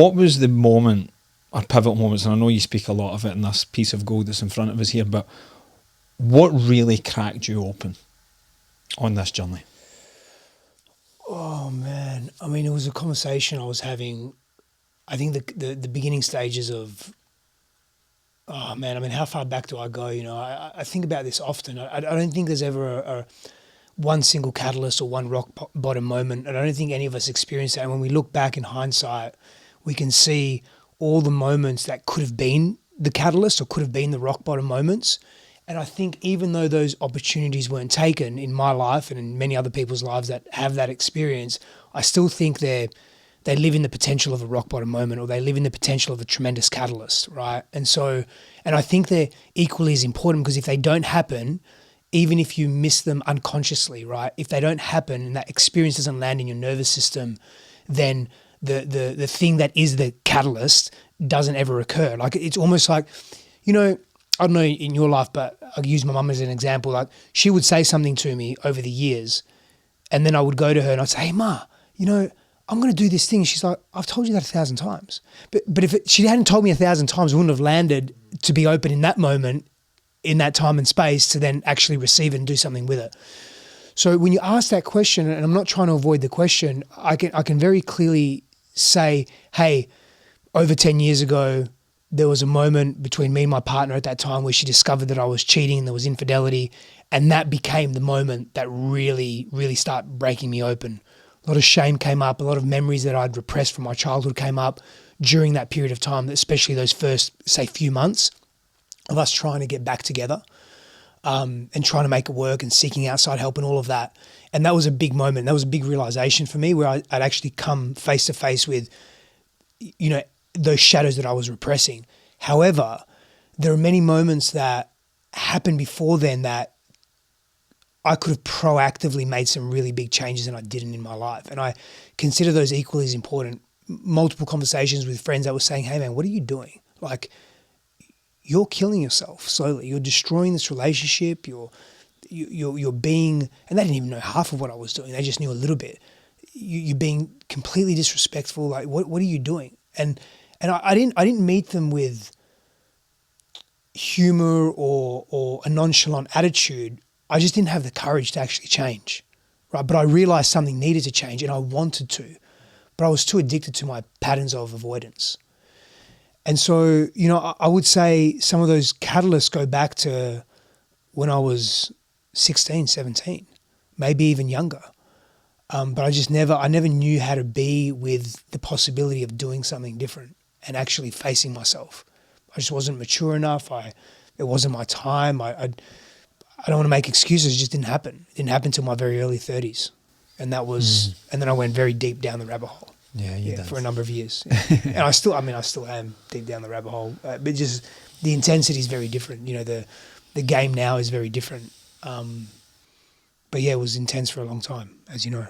What was the moment or pivotal moments, and I know you speak a lot of it in this piece of gold that's in front of us here, but what really cracked you open on this journey? Oh man, I mean, it was a conversation I was having. I think the beginning stages of, oh man, I mean, how far back do I go? You know, I think about this often. I don't think there's ever a one single catalyst or one bottom moment. And I don't think any of us experience that. And when we look back in hindsight, we can see all the moments that could have been the catalyst or could have been the rock bottom moments. And I think even though those opportunities weren't taken in my life and in many other people's lives that have that experience, I still think they live in the potential of a rock bottom moment, or they live in the potential of a tremendous catalyst, right? And I think they're equally as important, because if they don't happen, even if you miss them unconsciously, right? If they don't happen and that experience doesn't land in your nervous system, then the thing that is the catalyst doesn't ever occur. Like, it's almost like, you know, I don't know in your life, but I'll use my mum as an example. Like, she would say something to me over the years, and then I would go to her and I'd say, "Hey, Ma, you know, I'm going to do this thing." She's like, "I've told you that 1,000 times." But if she hadn't told me 1,000 times, it wouldn't have landed to be open in that moment, in that time and space, to then actually receive it and do something with it. So when you ask that question, and I'm not trying to avoid the question, I can very clearly say, hey, over 10 years ago, there was a moment between me and my partner at that time where she discovered that I was cheating and there was infidelity, and that became the moment that really, really started breaking me open. A lot of shame came up, a lot of memories that I'd repressed from my childhood came up during that period of time, especially those first, say, few months of us trying to get back together, and trying to make it work and seeking outside help and all of that. And that was a big moment. That was a big realization for me, where I'd actually come face to face with, you know, those shadows that I was repressing. However, there are many moments that happened before then that I could have proactively made some really big changes, and I didn't in my life. And I consider those equally as important. Multiple conversations with friends that were saying, "Hey man, what are you doing? Like, you're killing yourself slowly. You're destroying this relationship. You're being," and they didn't even know half of what I was doing. They just knew a little bit. You're being completely disrespectful. Like, what are you doing? And I didn't meet them with humor or a nonchalant attitude. I just didn't have the courage to actually change, right? But I realized something needed to change, and I wanted to, but I was too addicted to my patterns of avoidance. And so, you know, I would say some of those catalysts go back to when I was 16, 17, maybe even younger. But I never knew how to be with the possibility of doing something different and actually facing myself. I just wasn't mature enough. It wasn't my time. I don't want to make excuses. It just didn't happen. It didn't happen until my very early 30s. And that was, and then I went very deep down the rabbit hole. Yeah, for a number of years. Yeah. And I still am deep down the rabbit hole. But just the intensity is very different. You know, the game now is very different. But yeah, it was intense for a long time, as you know.